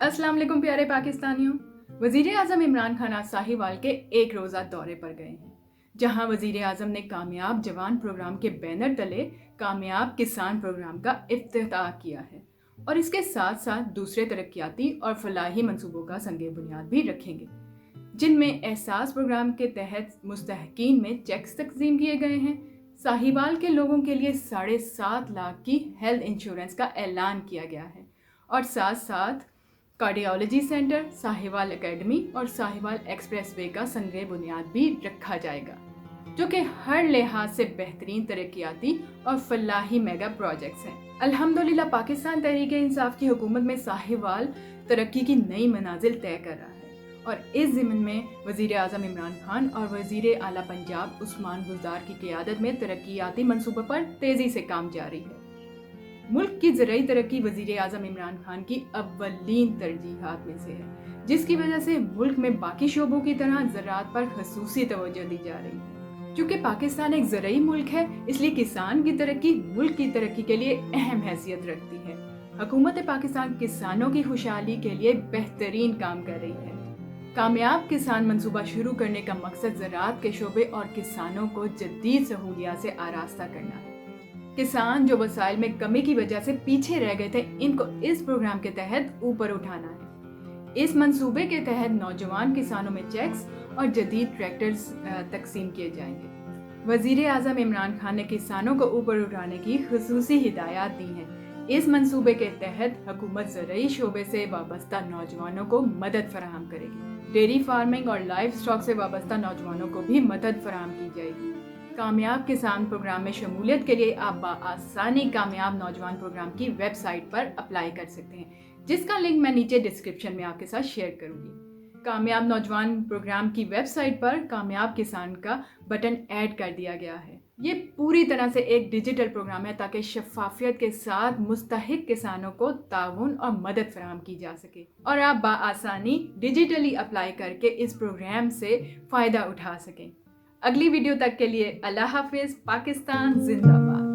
अस्सलाम वालेकुम प्यारे पाकिस्तानियों। वज़ीर आज़म इमरान खान आज साहिवाल के एक रोज़ा दौरे पर गए हैं, जहां वज़ीर आज़म ने कामयाब जवान प्रोग्राम के बैनर तले कामयाब किसान प्रोग्राम का इफ्तिताह किया है और इसके साथ साथ दूसरे तरक्याती और फलाही मंसूबों का संगे बुनियाद भी रखेंगे, जिनमें एहसास प्रोग्राम के तहत मुस्तहकीन में चेक्स तकसीम किए गए हैं। साहिवाल के लोगों के लिए 7.5 लाख की हेल्थ इंश्योरेंस का ऐलान किया गया है और साथ साथ कार्डियोलॉजी सेंटर, साहिवाल एकेडमी और साहिवाल एक्सप्रेस वे का संगे बुनियाद भी रखा जाएगा, जो कि हर लिहाज से बेहतरीन तरक्याती और फलाही मेगा प्रोजेक्ट्स हैं। अल्हम्दुलिल्लाह पाकिस्तान तहरीक इंसाफ की हुकूमत में साहिवाल तरक्की की नई मनाजिल तय कर रहा है और इस ज़िम्न में वज़ीर आज़म इमरान खान और वज़ीर आला पंजाब उस्मान बुज़दार की क़ियादत में तरक्याती मंसूबों पर तेज़ी से काम जारी है। मुल्क की ज़राई तरक्की वज़ीर आज़म इमरान खान की अव्वलीन तरजीहात में से है, जिसकी वजह से मुल्क में बाकी शोबों की तरह ज़राअत पर खसूसी तवज्जो दी जा रही है। चूँकि पाकिस्तान एक ज़राई मुल्क है, इसलिए किसान की तरक्की मुल्क की तरक्की के लिए अहम हैसियत रखती है। हुकूमत पाकिस्तान किसानों की खुशहाली के लिए बेहतरीन काम कर रही है। कामयाब किसान मंसूबा शुरू करने का मकसद ज़राअत के शोबे और किसानों को जदीद सहूलियात से आरास्ता करना है। किसान जो वसाइल में कमी की वजह से पीछे रह गए थे, इनको इस प्रोग्राम के तहत ऊपर उठाना है। इस मंसूबे के तहत नौजवान किसानों में चेक्स और जदीद ट्रैक्टर्स तकसीम किए जाएंगे। वज़ीर आज़म इमरान खान ने किसानों को ऊपर उठाने की खुसूसी हिदायत दी हैं। इस मंसूबे के तहत हुकूमत ज़राई शोबे से वाबस्ता नौजवानों को मदद फराहम करेगी। डेयरी फार्मिंग और लाइव स्टॉक से वाबस्ता नौजवानों को भी मदद फराहम की जाएगी। कामयाब किसान प्रोग्राम में शमूलियत के लिए आप आसानी कामयाब नौजवान प्रोग्राम की वेबसाइट पर अप्लाई कर सकते हैं, जिसका लिंक मैं नीचे डिस्क्रिप्शन में आपके साथ शेयर करूंगी। कामयाब नौजवान प्रोग्राम की वेबसाइट पर कामयाब किसान का बटन ऐड कर दिया गया है। ये पूरी तरह से एक डिजिटल प्रोग्राम है ताकि शफाफियत के साथ मुस्तहिक किसानों को ताउन और मदद फराहम की जा सके और आप आसानी डिजिटली अप्लाई करके इस प्रोग्राम से फ़ायदा उठा सकें। अगली वीडियो तक के लिए अल्लाह हाफिज़। पाकिस्तान जिंदाबाद।